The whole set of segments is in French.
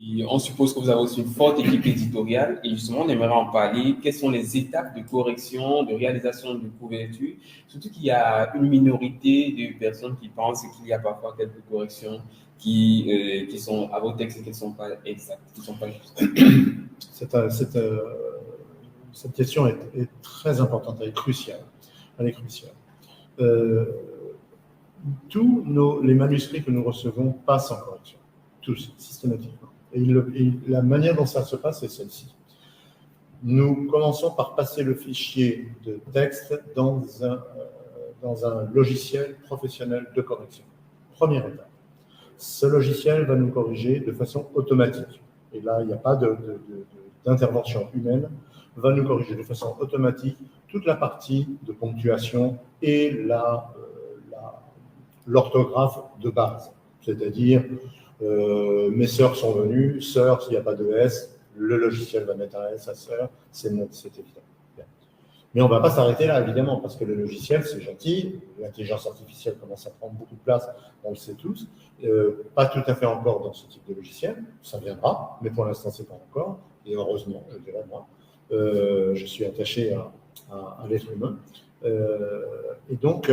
Et on suppose que vous avez aussi une forte équipe éditoriale et justement, on aimerait en parler. Quelles sont les étapes de correction, de réalisation de couverture? Surtout qu'il y a une minorité de personnes qui pensent qu'il y a parfois quelques corrections qui sont à vos textes et qui ne sont pas exactes, qui ne sont pas justes. Cette question est très importante, elle est cruciale. Elle est cruciale. Tous les manuscrits que nous recevons passent en correction, tous, systématiquement. Et la manière dont ça se passe est celle-ci. Nous commençons par passer le fichier de texte dans un logiciel professionnel de correction. Première étape. Ce logiciel va nous corriger de façon automatique. Et là, il n'y a pas d'intervention humaine. Va nous corriger de façon automatique toute la partie de ponctuation et l'orthographe de base. C'est-à-dire, mes sœurs sont venues, sœurs, s'il n'y a pas de S, le logiciel va mettre un S à sœur, c'est évident. Bien. Mais on ne va pas s'arrêter là, évidemment, parce que le logiciel, c'est gentil, l'intelligence artificielle commence à prendre beaucoup de place, on le sait tous, pas tout à fait encore dans ce type de logiciel, ça viendra, mais pour l'instant, ce n'est pas encore, et heureusement, je dirais moi, je suis attaché à l'être humain. Et donc,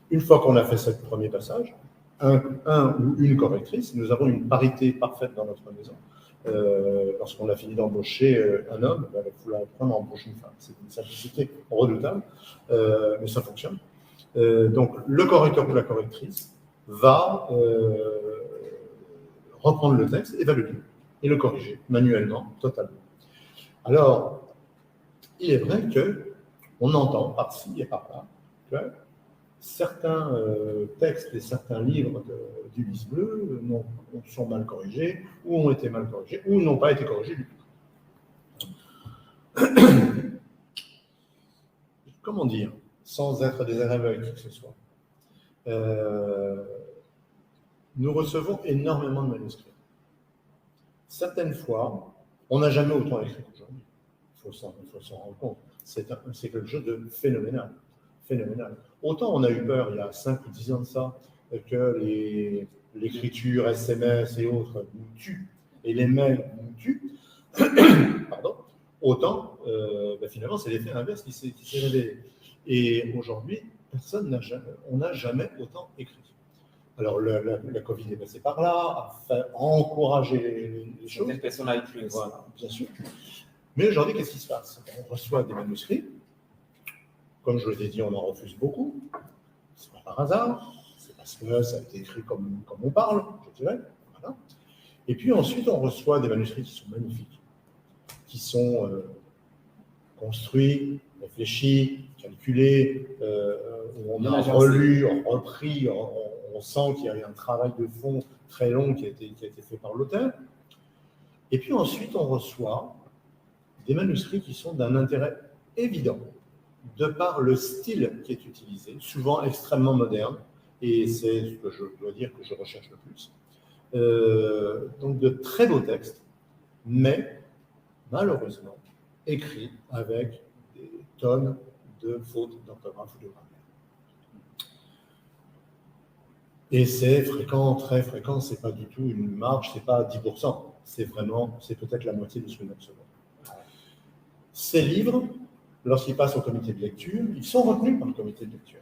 une fois qu'on a fait ce premier passage, un ou une correctrice, nous avons une parité parfaite dans notre maison. Lorsqu'on a fini d'embaucher un homme, il va falloir prendre embaucher une femme. C'est une simplicité redoutable, mais ça fonctionne. Donc, le correcteur ou la correctrice va reprendre le texte et va le lire et le corriger manuellement, totalement. Alors, il est vrai qu'on entend par-ci et par-là que certains textes et certains livres d'Ulysse Bleu sont mal corrigés, ou ont été mal corrigés, ou n'ont pas été corrigés du tout. Comment dire, sans être des aveugles qui que ce soit, nous recevons énormément de manuscrits. Certaines fois, on n'a jamais autant écrit qu'aujourd'hui. Il faut s'en rendre compte. C'est quelque chose de phénoménal. Autant on a eu peur il y a 5 ou 10 ans de ça, que l'écriture SMS et autres nous tuent, et les mails nous tuent, pardon, autant finalement c'est l'effet inverse qui s'est révélé. Et aujourd'hui, on n'a jamais autant écrit. Alors la Covid est passée par là, a encouragé les choses. Certaines personnes à écrire. Voilà, bien sûr. Mais aujourd'hui, qu'est-ce qui se passe? On reçoit des manuscrits. Comme je vous ai dit, on en refuse beaucoup. Ce n'est pas par hasard. C'est parce que ça a été écrit comme on parle, je dirais. Voilà. Et puis ensuite, on reçoit des manuscrits qui sont magnifiques, qui sont construits, réfléchis, calculés, où on a relu, repris, on sent qu'il y a eu un travail de fond très long qui a été fait par l'auteur. Et puis ensuite, on reçoit des manuscrits qui sont d'un intérêt évident, de par le style qui est utilisé, souvent extrêmement moderne, et c'est ce que je dois dire que je recherche le plus. Donc de très beaux textes, mais malheureusement écrits avec des tonnes de fautes d'orthographe ou de grammaire. Et c'est fréquent, très fréquent, c'est pas du tout une marge, c'est pas 10%, c'est peut-être la moitié de ce que nous recevons. Ces livres, lorsqu'ils passent au comité de lecture, ils sont retenus par le comité de lecture.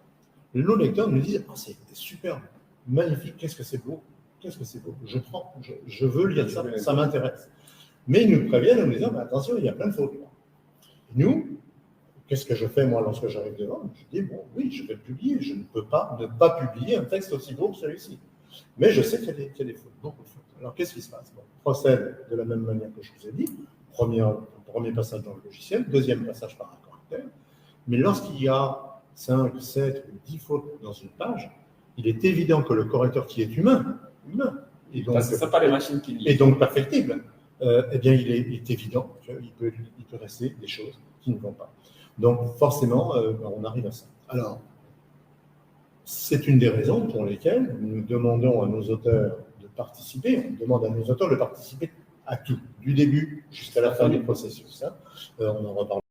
Nos lecteurs nous disent « c'est super, magnifique, qu'est-ce que c'est beau, je prends, je veux lire ça, ça m'intéresse. » Mais ils nous préviennent en nous disant « attention, il y a plein de fautes. » Nous, qu'est-ce que je fais moi lorsque j'arrive devant? Je dis « bon, oui, je vais le publier, je ne peux pas ne pas publier un texte aussi beau que celui-ci. » Mais je sais qu'il y a des fautes, beaucoup de fautes. Alors qu'est-ce qui se passe? On procède de la même manière que je vous ai dit. Premier passage dans le logiciel, deuxième passage par un correcteur. Mais lorsqu'il y a 5, 7 ou 10 fautes dans une page, il est évident que le correcteur qui est humain, et donc, parce que ce ne sont pas les machines qui lisent. Et donc perfectible, eh bien il est évident qu'il peut rester des choses qui ne vont pas. Donc forcément, on arrive à ça. Alors, c'est une des raisons pour lesquelles nous demandons à nos auteurs de participer, on demande à nos auteurs de participer à tout, du début jusqu'à la fin du processus. On en reparle.